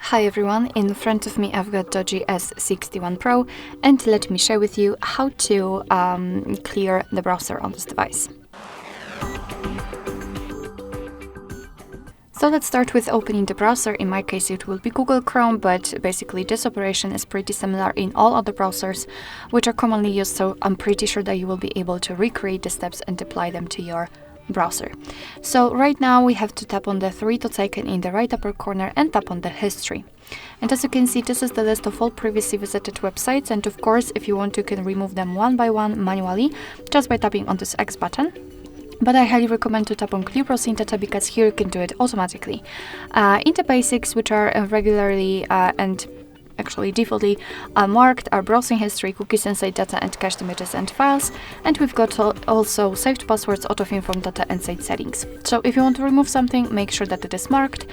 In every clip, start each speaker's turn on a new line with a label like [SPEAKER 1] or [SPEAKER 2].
[SPEAKER 1] Hi everyone, in front of me I've got DOOGEE S61 Pro, and let me share with you how to clear the browser on this device. So let's start with opening the browser. In my case it will be Google Chrome, but basically this operation is pretty similar in all other browsers which are commonly used, so I'm pretty sure that you will be able to recreate the steps and apply them to your browser. So right now we have to tap on the three dots icon in the right upper corner and tap on the history. And as you can see, this is the list of all previously visited websites, and of course if you want you can remove them one by one manually just by tapping on this X button. But I highly recommend to tap on Clear Browsing Data because here you can do it automatically. In the basics, which are regularly and actually defaultly marked, are browsing history, cookies inside data, and cached images and files. And we've got also saved passwords, autofill from data, and site settings. So if you want to remove something, make sure that it is marked.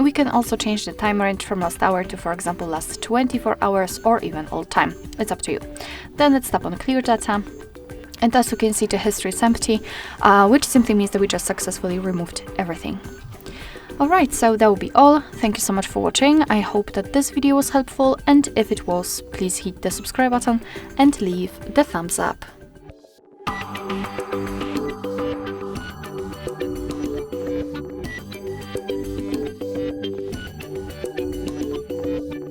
[SPEAKER 1] We can also change the time range from last hour to, for example, last 24 hours or even all time. It's up to you. Then let's tap on Clear Data. And as you can see, the history is empty, which simply means that we just successfully removed everything. Alright, so that will be all. Thank you so much for watching. I hope that this video was helpful, and if it was, please hit the subscribe button and leave the thumbs up.